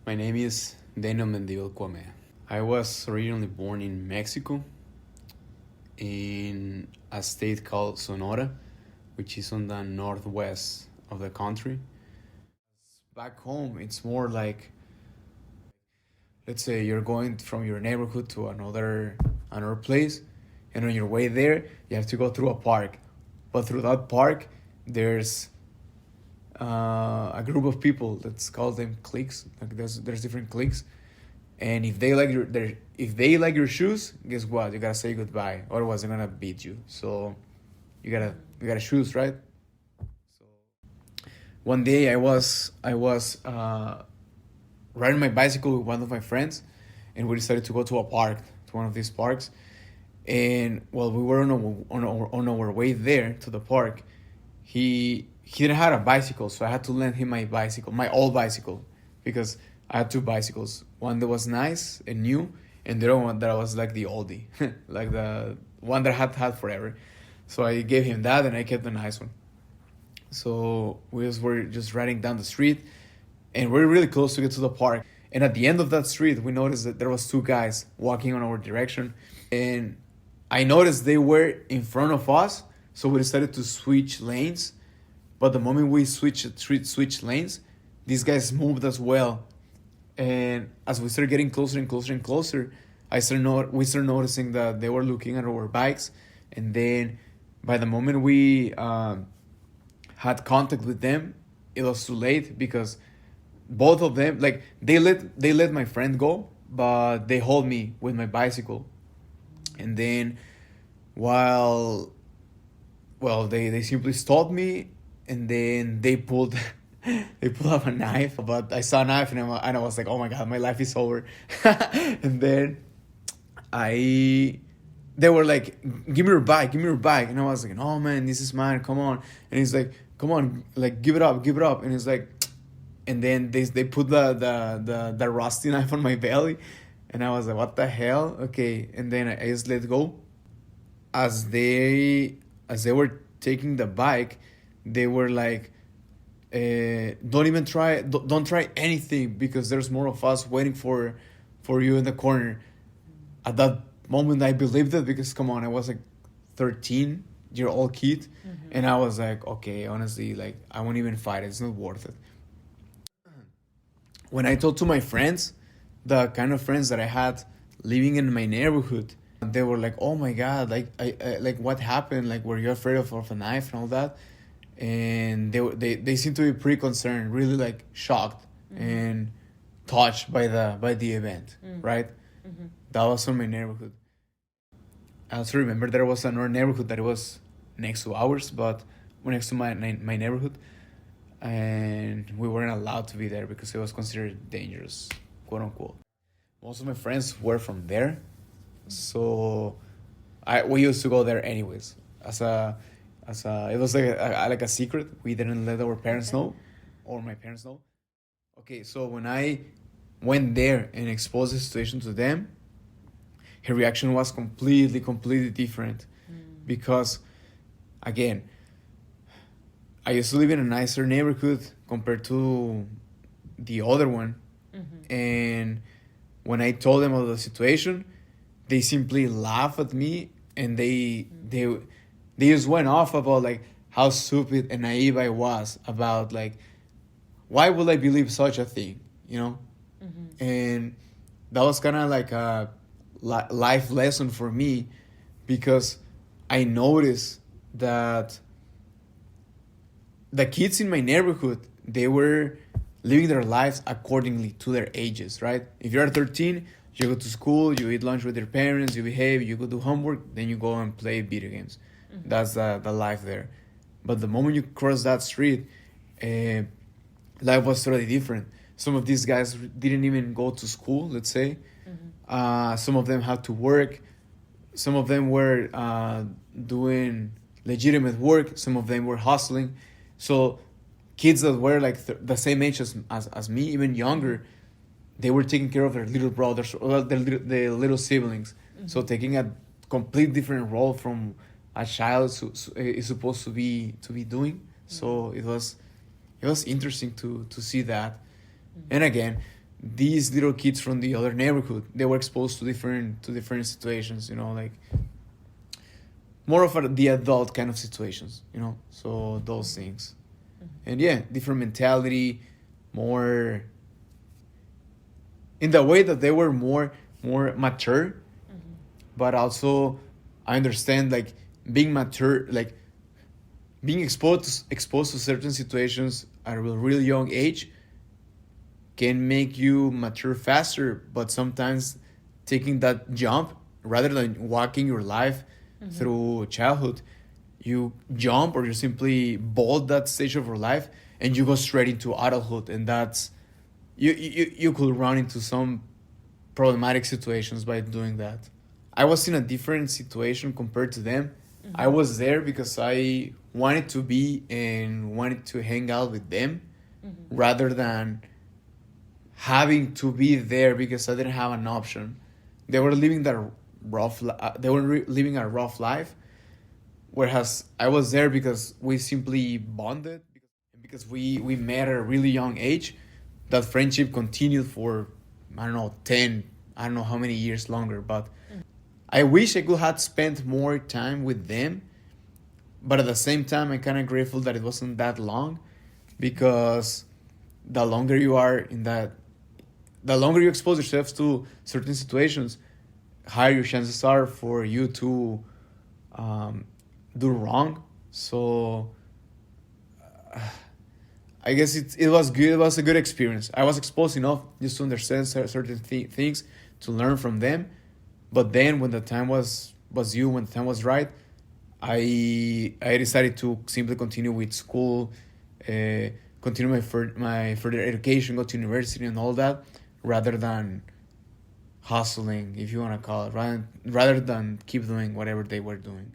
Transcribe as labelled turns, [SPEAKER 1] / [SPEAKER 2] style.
[SPEAKER 1] My name is Mendivil Cuamea. I was originally born in Mexico, in a state called Sonora, which is on the northwest of the country. Back home, it's more like, let's say you're going from your neighborhood to another place, and on your way there, you have to go through a park. But through that park, there's a group of people. Let's call them cliques. Like there's different cliques, and if they like your shoes, guess what? You gotta say goodbye. Otherwise, they're gonna beat you. So you gotta choose, right? So one day I was riding my bicycle with one of my friends, and we decided to go to a park, to one of these parks. And while we were on our way there to the park, he didn't have a bicycle, so I had to lend him my bicycle, my old bicycle, because I had two bicycles. One that was nice and new, and the other one that was like the oldie, like the one that I had forever. So I gave him that, and I kept the nice one. So were just riding down the street, and we're really close to get to the park. And at the end of that street, we noticed that there was two guys walking on our direction, and I noticed they were in front of us. So we decided to switch lanes. But the moment we switched lanes, these guys moved as well. And as we started getting closer and closer and closer, we started noticing that they were looking at our bikes. And then by the moment we had contact with them, it was too late, because both of them, like, they let my friend go, but they hold me with my bicycle. And then while well they simply stopped me, and then they pulled they pulled out a knife. But I saw a knife, and I was like, oh my god, my life is over. And then I they were like, give me your bike. And I was like, oh man, this is mine, come on. And he's like, come on, like, give it up. And he's like, and then they put the rusty knife on my belly. And I was like, what the hell? Okay. And then I just let go. As they were taking the bike, they were like, don't try anything, because there's more of us waiting for you in the corner. At that moment, I believed it, because come on, I was like 13-year-old kid. And I was like, okay, honestly, like, I won't even fight, it's not worth it. When I told to my friends, the kind of friends that I had living in my neighborhood, they were like, oh my god, like, I like, what happened, like, were you afraid of a knife and all that? And they seemed to be pretty concerned, really, like, shocked and touched by the event, right? That was from my neighborhood. I also remember there was another neighborhood that was next to ours, but next to my neighborhood, and we weren't allowed to be there because it was considered dangerous, quote unquote. Most of my friends were from there, so we used to go there anyways. It was like a secret. We didn't let our parents know, or my parents know. Okay, so when I went there and exposed the situation to them, her reaction was completely different, because, again, I used to live in a nicer neighborhood compared to the other one. And when I told them about the situation, they simply laughed at me, and they just went off about, like, how stupid and naive I was, about, like, why would I believe such a thing, you know? And that was kind of like a life lesson for me, because I noticed that the kids in my neighborhood, they were living their lives accordingly to their ages, right? If you're 13, you go to school, you eat lunch with your parents, you behave, you go do homework, then you go and play video games. That's the life there. But the moment you cross that street, life was totally different. Some of these guys didn't even go to school, let's say. Some of them had to work. Some of them were doing legitimate work. Some of them were hustling. So kids that were like the same age as me, even younger, they were taking care of their little brothers or their little siblings. So taking a complete different role from a child is supposed to be doing. So it was interesting to see that. And again, these little kids from the other neighborhood, they were exposed to different situations, like more of the adult kind of situations, so those things. And yeah, different mentality, more in the way that they were more mature, but also I understand like being mature, like being exposed to certain situations at a really young age can make you mature faster, but sometimes taking that jump rather than walking your life through childhood, you jump or you simply bolt that stage of your life and you go straight into adulthood, and that's you could run into some problematic situations by doing that. I was in a different situation compared to them. I was there because I wanted to be and wanted to hang out with them rather than having to be there because I didn't have an option. They were living that living a rough life, whereas I was there because we simply bonded, because we met at a really young age. That friendship continued for, I don't know, 10, I don't know how many years longer, but I wish I could have spent more time with them. But at the same time, I'm kind of grateful that it wasn't that long, because the longer you are in that, the longer you expose yourself to certain situations, higher your chances are for you to do wrong. So I guess it was good. It was a good experience. I was exposed enough just to understand certain things, to learn from them. But then when the time was when the time was right, I decided to simply continue with school, continue my further education, go to university and all that, rather than hustling, if you want to call it, rather than keep doing whatever they were doing.